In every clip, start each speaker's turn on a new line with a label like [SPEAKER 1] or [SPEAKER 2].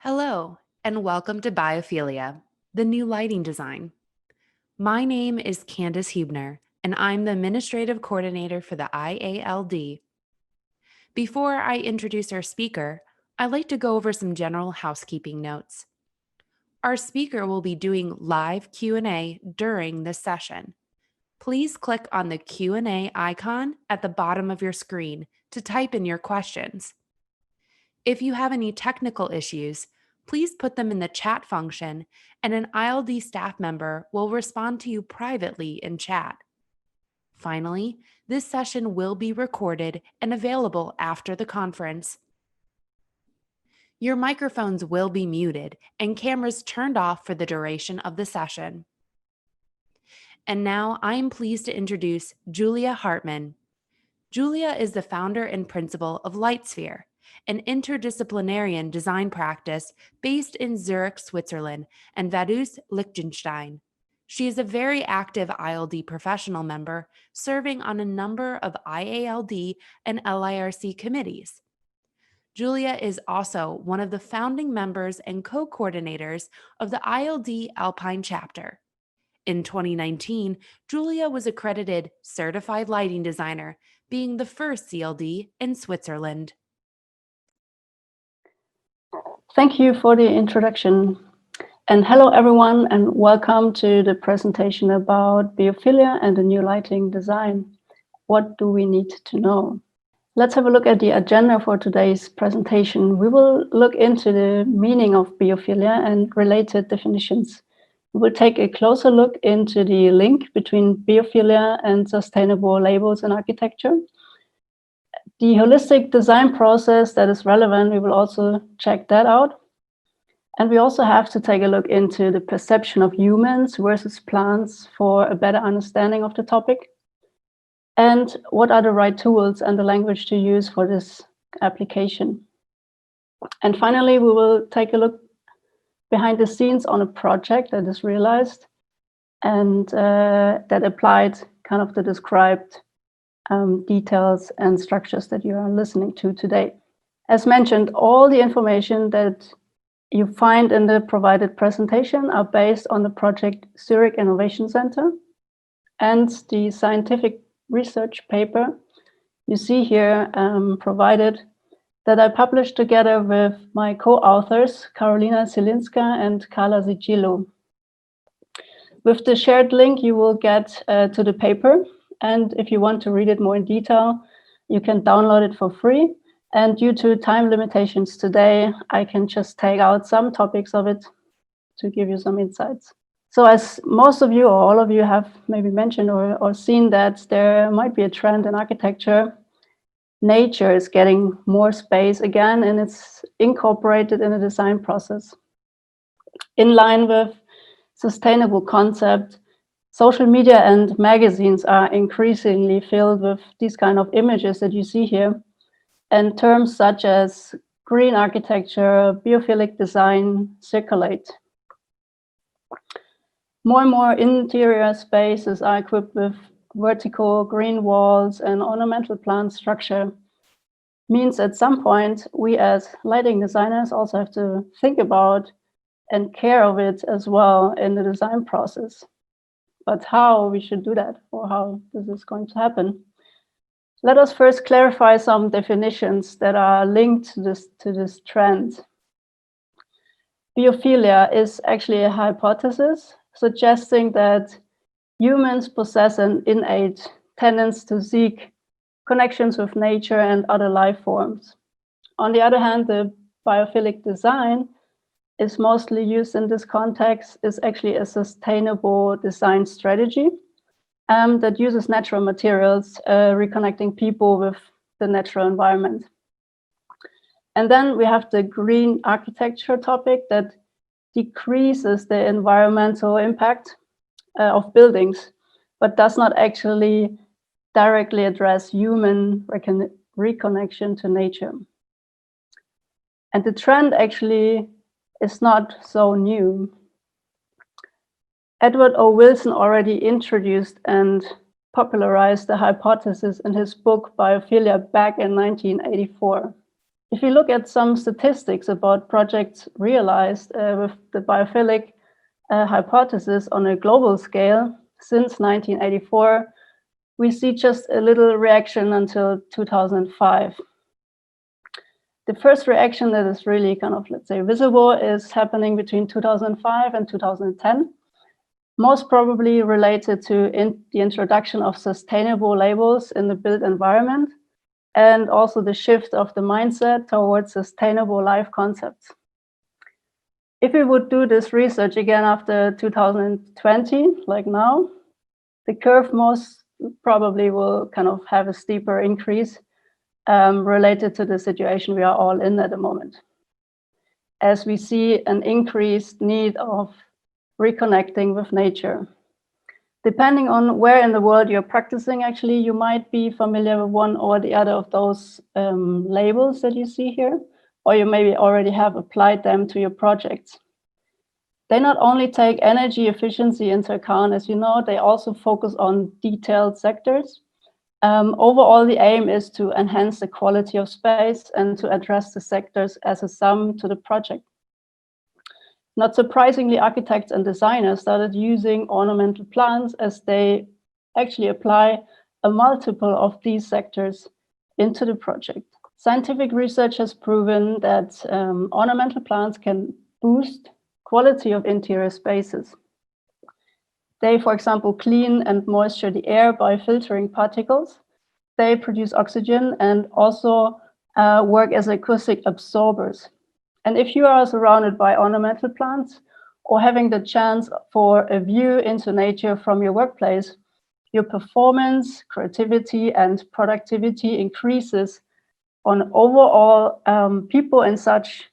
[SPEAKER 1] Hello, and welcome to Biophilia, the new lighting design. My name is Candace Hubner, and I'm the Administrative Coordinator for the IALD. Before I introduce our speaker, I'd like to go over some general housekeeping notes. Our speaker will be doing live Q&A during this session. Please click on the Q&A icon at the bottom of your screen to type in your questions. If you have any technical issues, please put them in the chat function, and an ILD staff member will respond to you privately in chat. Finally, this session will be recorded and available after the conference. Your microphones will be muted and cameras turned off for the duration of the session. And now I am pleased to introduce Julia Hartman. Julia is the founder and principal of Lightsphere, an interdisciplinary design practice based in Zurich, Switzerland, and Vaduz, Liechtenstein. She is a very active ILD professional member, serving on a number of IALD and LIRC committees. Julia is also one of the founding members and co-coordinators of the ILD Alpine chapter. In 2019, Julia was accredited Certified Lighting Designer, being the first CLD in Switzerland.
[SPEAKER 2] Thank you for the introduction. And hello everyone, and welcome to the presentation about biophilia and the new lighting design. What do we need to know? Let's have a look at the agenda for today's presentation. We will look into the meaning of biophilia and related definitions. We will take a closer look into the link between biophilia and sustainable labels in architecture. The holistic design process that is relevant, we will also check that out. And we also have to take a look into the perception of humans versus plants for a better understanding of the topic. And what are the right tools and the language to use for this application. And finally, we will take a look behind the scenes on a project that is realized and that applied kind of the described details and structures that you are listening to today. As mentioned, all the information that you find in the provided presentation are based on the project Zurich Innovation Center and the scientific research paper you see here provided that I published together with my co-authors, Karolina Zielinska and Carla Sigillo. With the shared link, you will get to the paper. And if you want to read it more in detail, you can download it for free. And due to time limitations today, I can just take out some topics of it to give you some insights. So as most of you or all of you have maybe mentioned or seen that there might be a trend in architecture, nature is getting more space again, and it's incorporated in the design process. In line with sustainable concept, social media and magazines are increasingly filled with these kind of images that you see here, and terms such as green architecture, biophilic design circulate. More and more interior spaces are equipped with vertical green walls and ornamental plant structure. Means at some point, we as lighting designers also have to think about and care of it as well in the design process. But how we should do that, or how this is going to happen. Let us first clarify some definitions that are linked to this trend. Biophilia is actually a hypothesis suggesting that humans possess an innate tendency to seek connections with nature and other life forms. On the other hand, the biophilic design is mostly used in this context is actually a sustainable design strategy that uses natural materials, reconnecting people with the natural environment. And then we have the green architecture topic that decreases the environmental impact of buildings, but does not actually directly address human reconnection to nature. And the trend actually is not so new. Edward O. Wilson already introduced and popularized the hypothesis in his book Biophilia back in 1984. If you look at some statistics about projects realized with the biophilic hypothesis on a global scale since 1984, we see just a little reaction until 2005. The first reaction that is really kind of, let's say, visible is happening between 2005 and 2010, most probably related to the introduction of sustainable labels in the built environment, and also the shift of the mindset towards sustainable life concepts. If we would do this research again after 2020, like now, the curve most probably will kind of have a steeper increase related to the situation we are all in at the moment, as we see an increased need of reconnecting with nature. Depending on where in the world you're practicing, actually, you might be familiar with one or the other of those labels that you see here, or you maybe already have applied them to your projects. They not only take energy efficiency into account, as you know, they also focus on detailed sectors. Overall, the aim is to enhance the quality of space and to address the sectors as a sum to the project. Not surprisingly, architects and designers started using ornamental plants as they actually apply a multiple of these sectors into the project. Scientific research has proven that ornamental plants can boost quality of interior spaces. They, for example, clean and moisture the air by filtering particles. They produce oxygen and also work as acoustic absorbers. And if you are surrounded by ornamental plants or having the chance for a view into nature from your workplace, your performance, creativity, and productivity increases on overall. People in such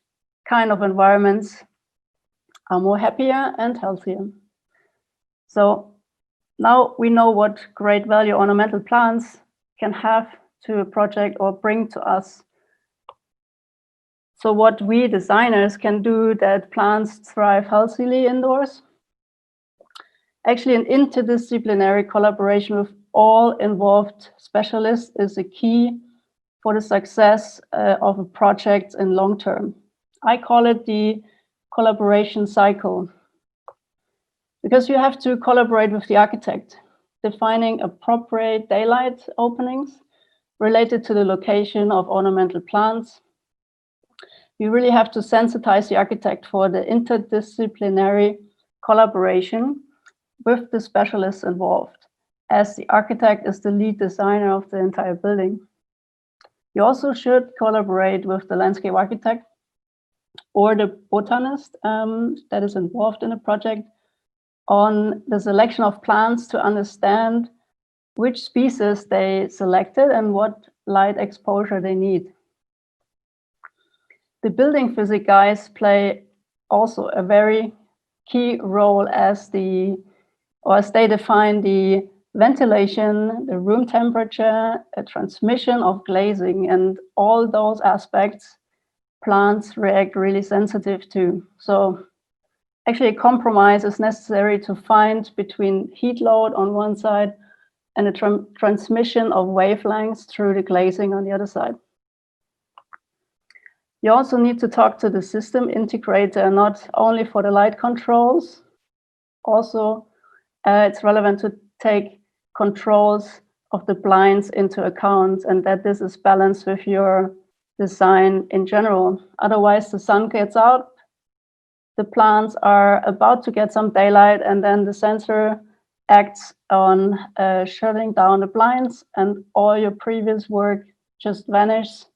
[SPEAKER 2] kind of environments are more happier and healthier. So now we know what great value ornamental plants can have to a project or bring to us. So what we designers can do that plants thrive healthily indoors? Actually, an interdisciplinary collaboration with all involved specialists is a key for the success of a project in long term. I call it the collaboration cycle, because you have to collaborate with the architect, defining appropriate daylight openings related to the location of ornamental plants. You really have to sensitize the architect for the interdisciplinary collaboration with the specialists involved, as the architect is the lead designer of the entire building. You also should collaborate with the landscape architect or the botanist that is involved in the project on the selection of plants to understand which species they selected and what light exposure they need. The building physics guys play also a very key role as they define the ventilation, the room temperature, a transmission of glazing, and all those aspects plants react really sensitive to. So actually a compromise is necessary to find between heat load on one side and a transmission of wavelengths through the glazing on the other side. You also need to talk to the system integrator, not only for the light controls. Also, it's relevant to take controls of the blinds into account and that this is balanced with your design in general. Otherwise, the sun gets out, the plants are about to get some daylight, and then the sensor acts on shutting down the blinds, and all your previous work just vanishes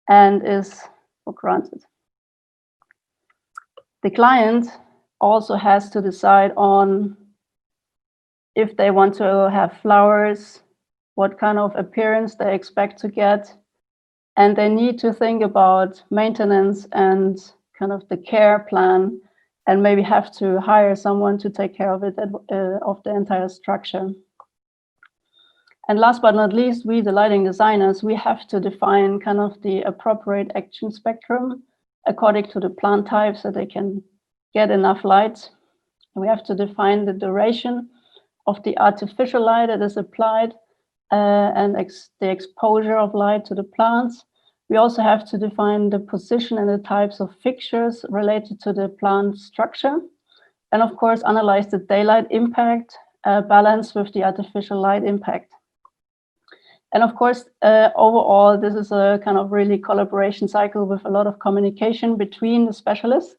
[SPEAKER 2] and is for granted. The client also has to decide on if they want to have flowers, what kind of appearance they expect to get, and they need to think about maintenance and kind of the care plan, and maybe have to hire someone to take care of it, of the entire structure. And last but not least, we, the lighting designers, we have to define kind of the appropriate action spectrum according to the plant type so they can get enough light. We have to define the duration of the artificial light that is applied and the exposure of light to the plants. We also have to define the position and the types of fixtures related to the plant structure. And of course, analyze the daylight impact, balance with the artificial light impact. And of course, overall, this is a kind of really collaboration cycle with a lot of communication between the specialists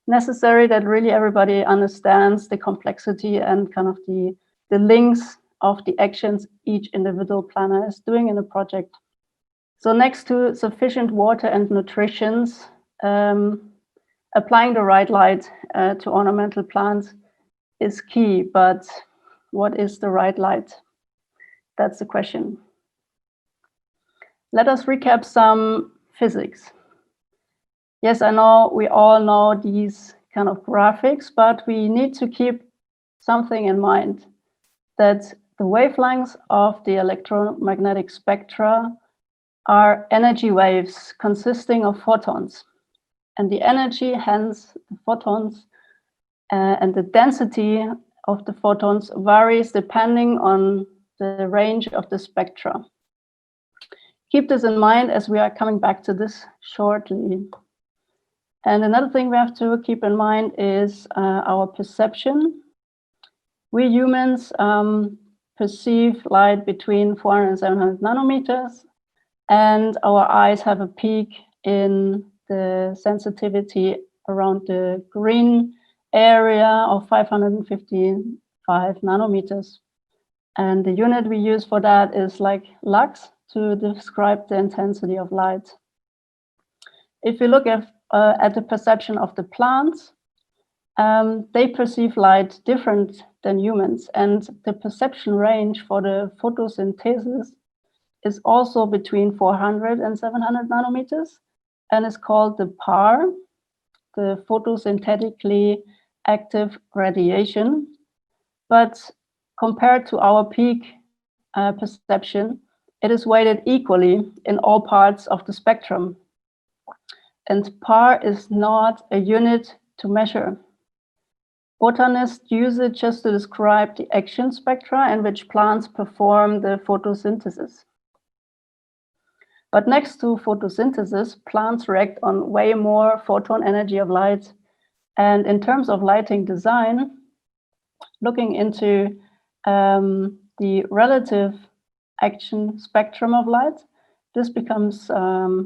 [SPEAKER 2] necessary, that really everybody understands the complexity and kind of the links of the actions each individual planner is doing in a project. So next to sufficient water and nutrition, applying the right light to ornamental plants is key, but what is the right light? That's the question. Let us recap some physics. Yes, I know we all know these kind of graphics, but we need to keep something in mind, that the wavelengths of the electromagnetic spectra are energy waves consisting of photons. And the energy, hence the photons, and the density of the photons varies depending on the range of the spectra. Keep this in mind as we are coming back to this shortly. And another thing we have to keep in mind is our perception. We humans perceive light between 400 and 700 nanometers, and our eyes have a peak in the sensitivity around the green area of 555 nanometers. And the unit we use for that is like lux to describe the intensity of light. If you look at the perception of the plants, they perceive light different than humans, and the perception range for the photosynthesis is also between 400 and 700 nanometers, and is called the PAR, the photosynthetically active radiation. But compared to our peak perception, it is weighted equally in all parts of the spectrum. And PAR is not a unit to measure. Botanists use it just to describe the action spectra in which plants perform the photosynthesis. But next to photosynthesis, plants react on way more photon energy of light. And in terms of lighting design, looking into the relative action spectrum of light, this becomes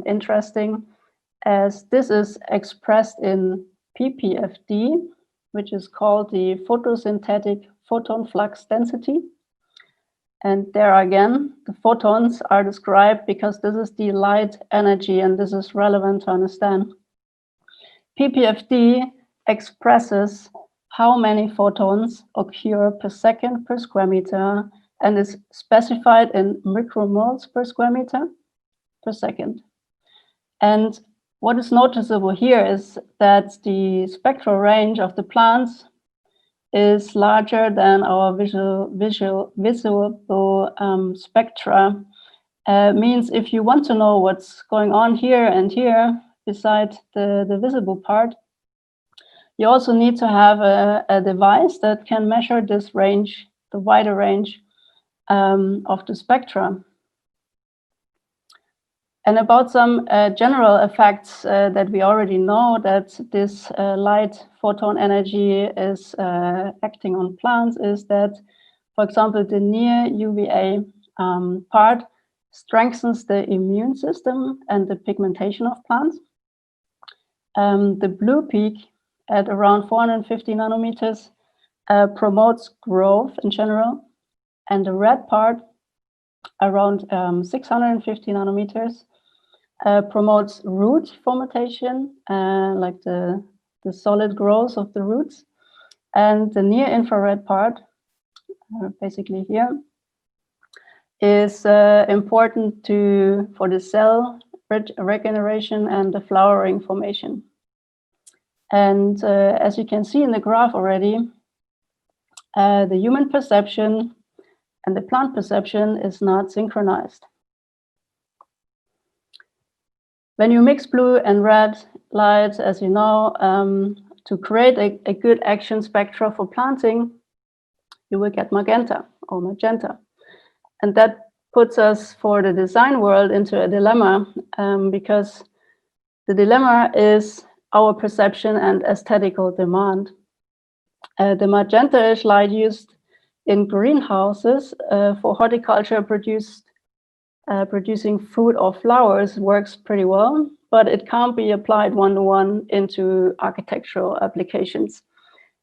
[SPEAKER 2] interesting, as this is expressed in ppfd, which is called the photosynthetic photon flux density. And there again, the photons are described because this is the light energy, and this is relevant to understand. ppfd expresses how many photons occur per second per square meter, and is specified in micromoles per square meter per second. And what is noticeable here is that the spectral range of the plants is larger than our visible spectra. Means if you want to know what's going on here and here, beside the visible part, you also need to have a device that can measure this range, the wider range of the spectra. And about some general effects that we already know, that this light photon energy is acting on plants, is that, for example, the near UVA part strengthens the immune system and the pigmentation of plants. The blue peak at around 450 nanometers promotes growth in general, and the red part around 650 nanometers promotes root formation, like the solid growth of the roots. And the near infrared part, basically here, is important for the cell regeneration and the flowering formation. And as you can see in the graph already, the human perception and the plant perception is not synchronized. When you mix blue and red light, as you know, to create a good action spectra for planting, you will get magenta. And that puts us, for the design world, into a dilemma. because the dilemma is our perception and aesthetical demand. The magenta-ish light used in greenhouses for horticulture producing food or flowers works pretty well, but it can't be applied one-to-one into architectural applications.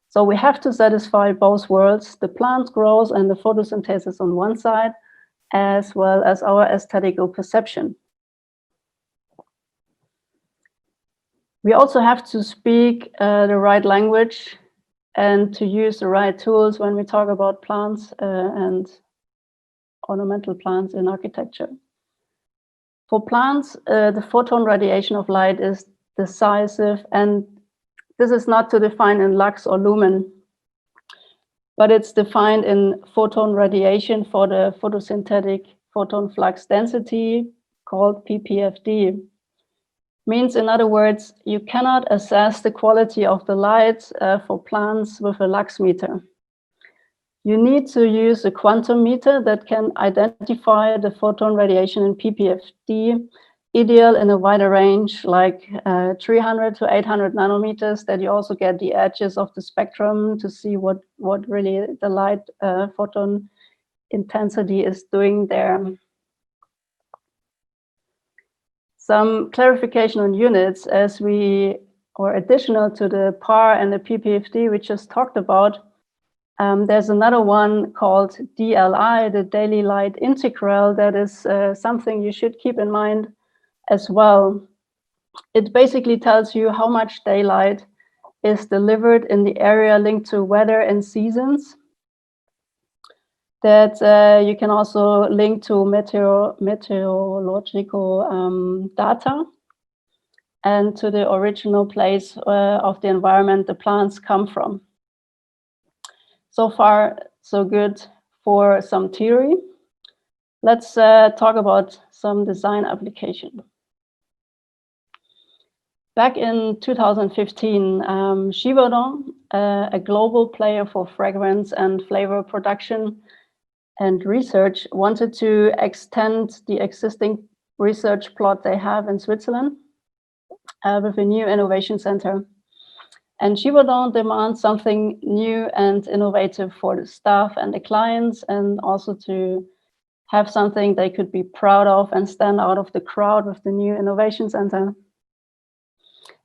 [SPEAKER 2] So we have to satisfy both worlds, the plant growth and the photosynthesis on one side, as well as our aesthetical perception. We also have to speak the right language and to use the right tools when we talk about plants and ornamental plants in architecture. For plants, the photon radiation of light is decisive, and this is not to define in lux or lumen, but it's defined in photon radiation for the photosynthetic photon flux density, called ppfd. Means, in other words, you cannot assess the quality of the light for plants with a lux meter. You need to use a quantum meter that can identify the photon radiation in ppfd, ideal in a wider range, like 300 to 800 nanometers, that you also get the edges of the spectrum to see what really the light photon intensity is doing there. Some clarification on units, additional to the PAR and the ppfd we just talked about. There's another one called DLI, the daily light integral, that is something you should keep in mind as well. It basically tells you how much daylight is delivered in the area linked to weather and seasons. That you can also link to meteorological data and to the original place of the environment the plants come from. So far, so good for some theory. Let's talk about some design application. Back in 2015, Givaudan, a global player for fragrance and flavor production and research, wanted to extend the existing research plot they have in Switzerland with a new innovation center. And Givaudan demands something new and innovative for the staff and the clients, and also to have something they could be proud of and stand out of the crowd with the new innovation center.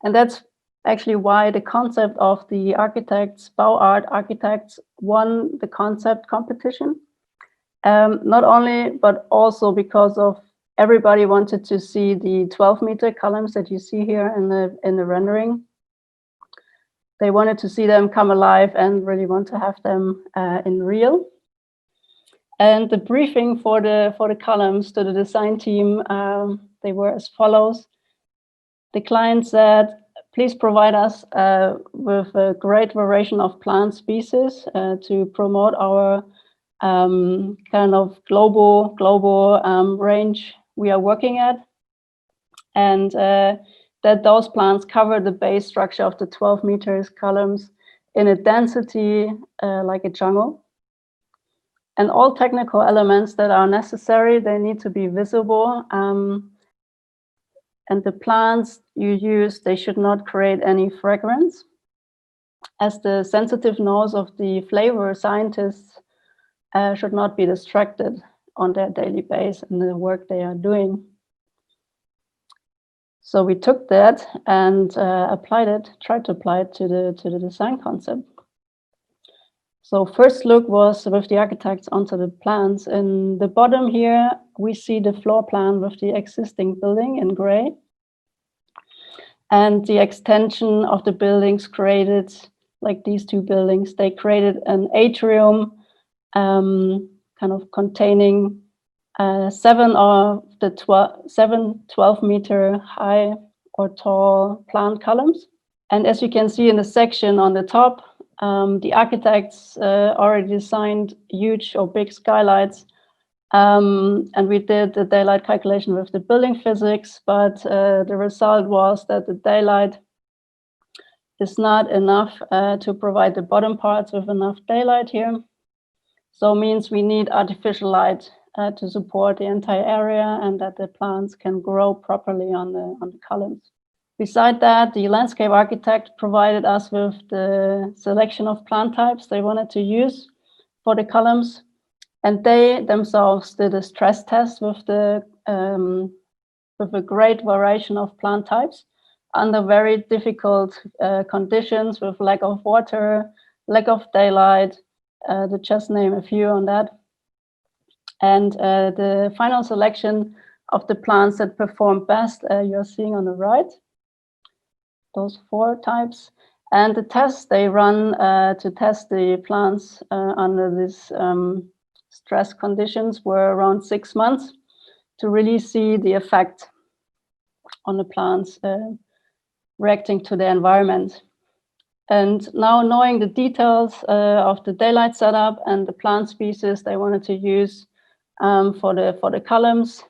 [SPEAKER 2] And that's actually why the concept of the architects, Bauart architects, won the concept competition. Not only, but also because of everybody wanted to see the 12-meter columns that you see here in the rendering. They wanted to see them come alive and really want to have them in real. And the briefing for the columns to the design team, they were as follows. The client said, please provide us with a great variation of plant species to promote our kind of global range we are working at, and that those plants cover the base structure of the 12 meters columns in a density like a jungle. And all technical elements that are necessary, they need to be visible. And the plants you use, they should not create any fragrance, as the sensitive nose of the flavor scientists should not be distracted on their daily basis in the work they are doing. So we took that and tried to apply it to the design concept. So first look was with the architects onto the plans. In the bottom here, we see the floor plan with the existing building in gray. And the extension of the buildings created, like these two buildings, they created an atrium kind of containing 7 of the 12-meter high or tall plant columns. And as you can see in the section on the top, the architects already designed huge or big skylights. And we did the daylight calculation with the building physics, but the result was that the daylight is not enough to provide the bottom parts with enough daylight here. So it means we need artificial light to support the entire area and that the plants can grow properly on the columns. Beside that, the landscape architect provided us with the selection of plant types they wanted to use for the columns, and they themselves did a stress test with a great variation of plant types under very difficult conditions with lack of water, lack of daylight, to just name a few on that. And the final selection of the plants that perform best, you're seeing on the right, those 4 types. And the tests they run to test the plants under these stress conditions were around 6 months to really see the effect on the plants reacting to the environment. And now, knowing the details of the daylight setup and the plant species they wanted to use for the columns,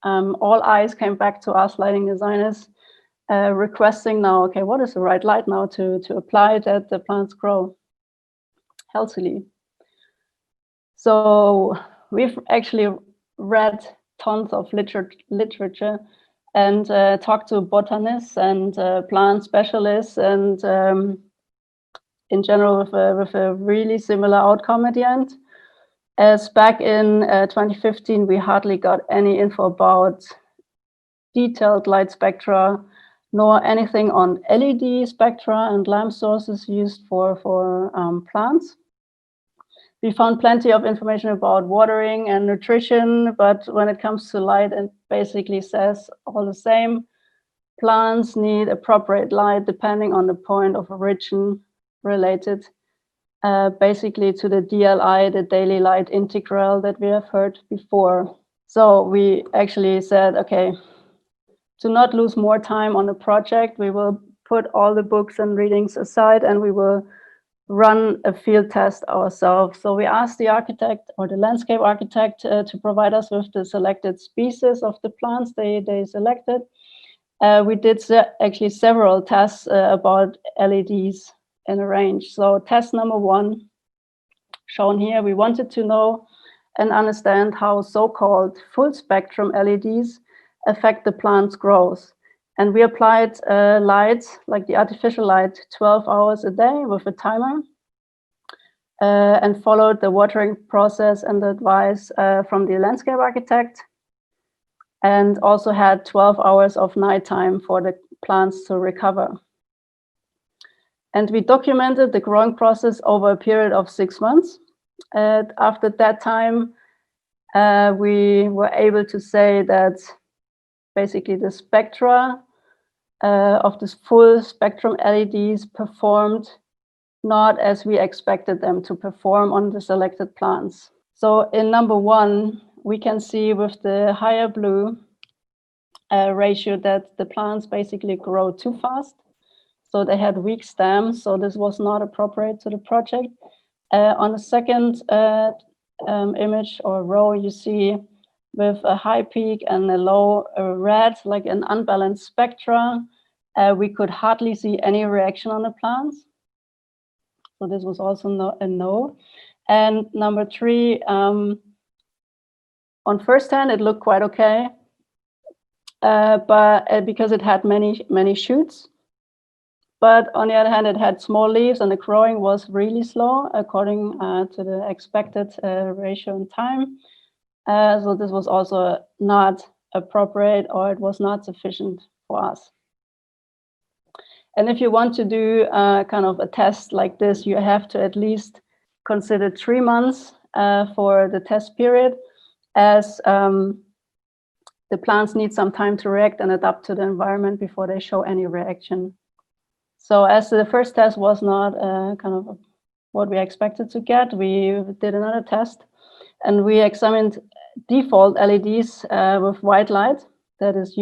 [SPEAKER 2] all eyes came back to us lighting designers, requesting now, okay, what is the right light now to apply that the plants grow healthily? So we've actually read tons of literature and talked to botanists and plant specialists, and in general with a really similar outcome at the end. As back in 2015, we hardly got any info about detailed light spectra, nor anything on LED spectra and lamp sources used for plants. We found plenty of information about watering and nutrition, but when it comes to light, it basically says all the same. Plants need appropriate light depending on the point of origin related basically to the DLI, the daily light integral that we have heard before. So we actually said, okay, to not lose more time on the project, we will put all the books and readings aside and we will run a field test ourselves. So we asked the architect or the landscape architect to provide us with the selected species of the plants they selected. We did actually several tests about LEDs in a range. So test number 1, shown here, we wanted to know and understand how so-called full spectrum LEDs affect the plant's growth. And we applied lights, like the artificial light, 12 hours a day with a timer, and followed the watering process and the advice from the landscape architect, and also had 12 hours of nighttime for the plants to recover. And we documented the growing process over a period of 6 months. And after that time, we were able to say that basically the spectra of this full spectrum LEDs performed not as we expected them to perform on the selected plants. So in number 1, we can see with the higher blue ratio that the plants basically grow too fast. So they had weak stems, so this was not appropriate to the project. On the second image or row, you see with a high peak and a low red, like an unbalanced spectra, we could hardly see any reaction on the plants. So this was also a no. And number 3, on first hand, it looked quite okay, but because it had many shoots. But on the other hand, it had small leaves and the growing was really slow according to the expected ratio and time. So this was also not appropriate, or it was not sufficient for us. And if you want to do kind of a test like this, you have to at least consider 3 months for the test period, as the plants need some time to react and adapt to the environment before they show any reaction. So as the first test was not kind of what we expected to get, we did another test and we examined default LEDs with white light that is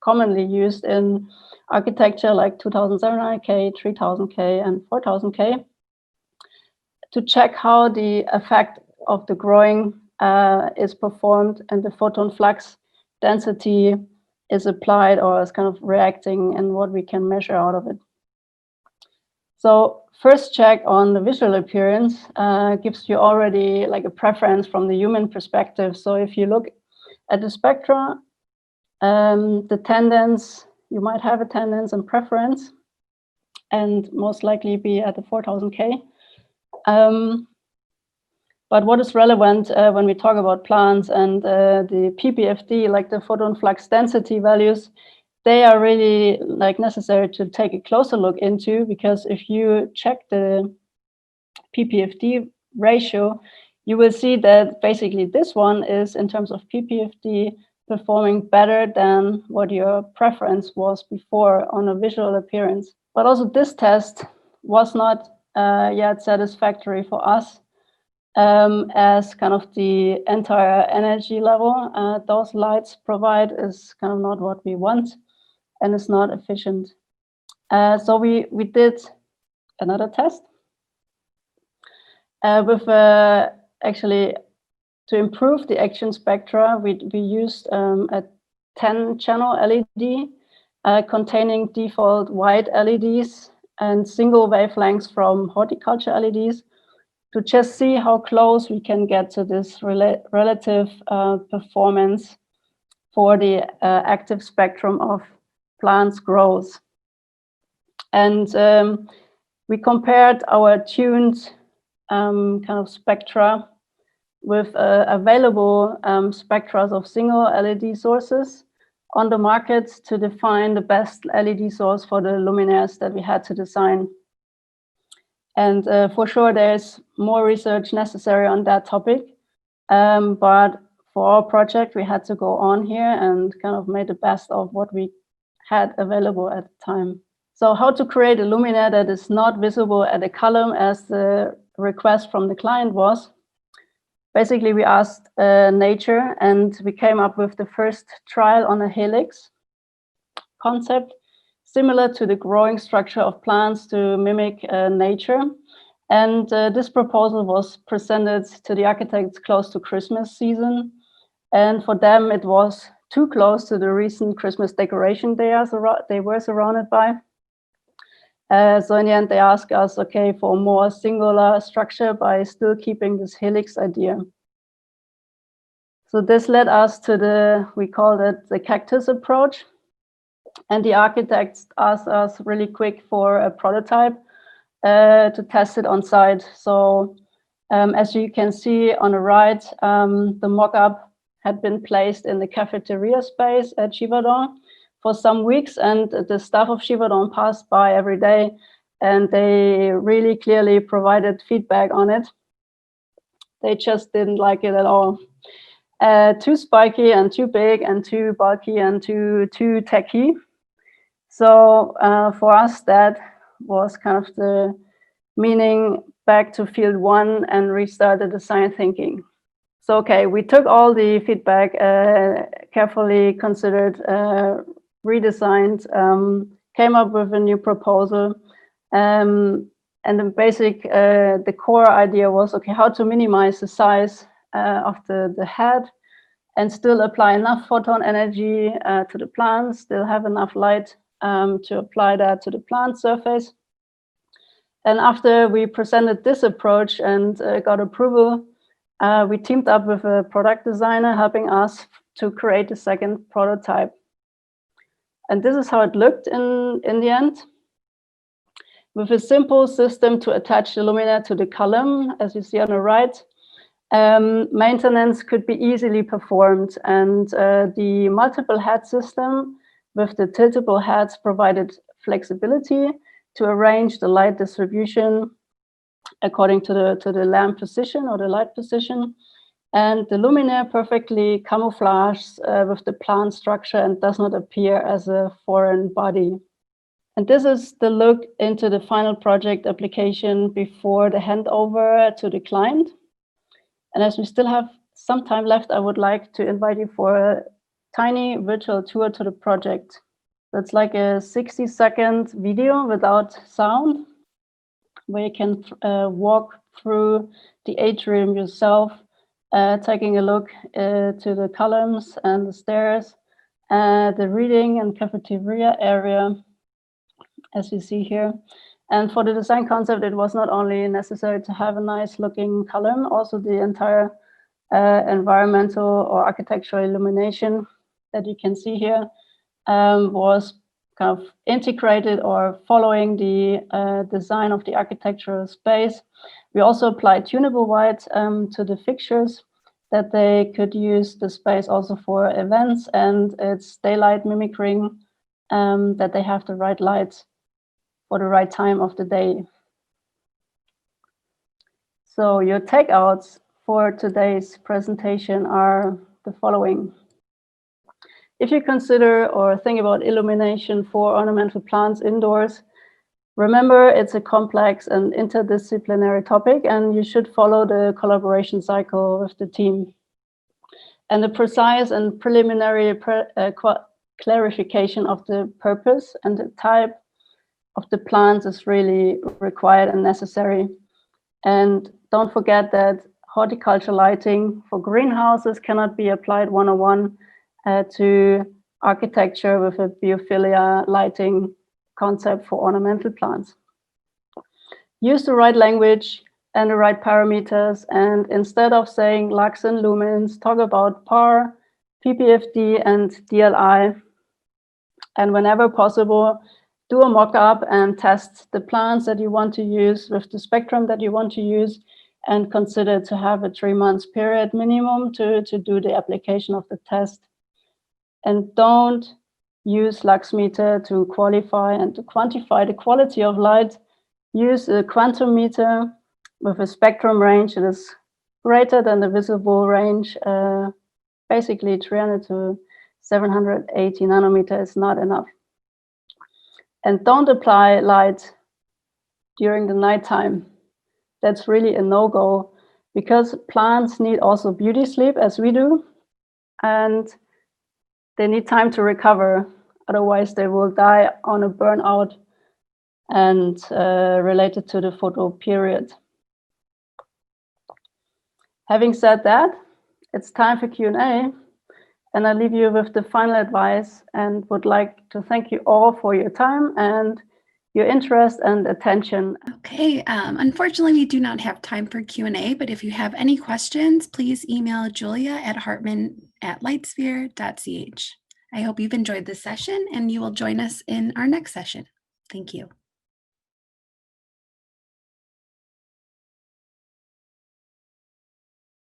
[SPEAKER 2] commonly used in architecture like 2700K, 3000K, and 4000K to check how the effect of the growing is performed and the photon flux density is applied or is kind of reacting and what we can measure out of it. So first check on the visual appearance gives you already like a preference from the human perspective. So if you look at the spectra, the tendons, you might have a tendance and preference, and most likely be at the 4000 K. But what is relevant when we talk about plants and the PPFD, like the photon flux density values, they are really like necessary to take a closer look into, because if you check the PPFD ratio, you will see that basically this one is, in terms of PPFD, performing better than what your preference was before on a visual appearance. But also this test was not yet satisfactory for us, as kind of the entire energy level those lights provide is kind of not what we want, and it's not efficient. So we did another test with actually, to improve the action spectra, we used a 10-channel LED containing default white LEDs and single wavelengths from horticulture LEDs, to just see how close we can get to this relative performance for the active spectrum of plants' growth. And we compared our tuned kind of spectra with available spectra of single LED sources on the market to define the best LED source for the luminaires that we had to design. And for sure, there's more research necessary on that topic. But for our project, we had to go on here and kind of made the best of what we had available at the time. So how to create a luminaire that is not visible at a column, as the request from the client was. Basically, we asked nature, and we came up with the first trial on a helix concept, similar to the growing structure of plants to mimic nature. And this proposal was presented to the architects close to Christmas season. And for them, it was too close to the recent Christmas decoration they were surrounded by. So in the end, they asked us, okay, for a more singular structure by still keeping this helix idea. So this led us to we called it the cactus approach. And the architects asked us really quick for a prototype to test it on site. So as you can see on the right, the mock-up had been placed in the cafeteria space at Givaudan for some weeks, and the staff of Givaudan passed by every day, and they really clearly provided feedback on it. They just didn't like it at all. Too spiky and too big and too bulky and too techy. So for us, that was kind of the meaning back to field one and restart the design thinking. So, okay, we took all the feedback, carefully considered, redesigned, came up with a new proposal. And the basic, the core idea was, okay, how to minimize the size of the head and still apply enough photon energy to the plants, still have enough light to apply that to the plant surface. And after we presented this approach and got approval, we teamed up with a product designer helping us to create a second prototype. And this is how it looked in the end. With a simple system to attach the luminaire to the column, as you see on the right, maintenance could be easily performed. And the multiple head system with the tiltable heads provided flexibility to arrange the light distribution according to the lamp position or the light position. And the luminaire perfectly camouflages with the plant structure and does not appear as a foreign body. And this is the look into the final project application before the handover to the client. And as we still have some time left, I would like to invite you for a tiny virtual tour to the project. That's like a 60-second video without sound, where you can walk through the atrium yourself, taking a look to the columns and the stairs, the reading and cafeteria area, as you see here. And for the design concept, it was not only necessary to have a nice looking column, also the entire environmental or architectural illumination that you can see here was kind of integrated or following the design of the architectural space. We also applied tunable white to the fixtures, that they could use the space also for events, and it's daylight mimicking, that they have the right light for the right time of the day. So your takeouts for today's presentation are the following. If you consider or think about illumination for ornamental plants indoors, remember it's a complex and interdisciplinary topic, and you should follow the collaboration cycle with the team. And the precise and preliminary clarification of the purpose and the type of the plants is really required and necessary. And don't forget that horticulture lighting for greenhouses cannot be applied one-on-one to architecture with a biophilia lighting concept for ornamental plants. Use the right language and the right parameters, and instead of saying lux and lumens, talk about PAR, PPFD, and DLI. And whenever possible, do a mock-up and test the plants that you want to use with the spectrum that you want to use, and consider to have a 3 months period minimum to do the application of the test. And don't use lux meter to qualify and to quantify the quality of light. Use a quantum meter with a spectrum range that is greater than the visible range. Basically 300 to 780 nanometer is not enough. And don't apply light during the nighttime. That's really a no-go, because plants need also beauty sleep as we do, and they need time to recover. Otherwise, they will die on a burnout and related to the photo period. Having said that, it's time for Q&A, and I leave you with the final advice, and would like to thank you all for your time and your interest and attention.
[SPEAKER 3] Okay, unfortunately, we do not have time for Q&A, but if you have any questions, please email julia@hartman@lightsphere.ch. I hope you've enjoyed this session, and you will join us in our next session. Thank you.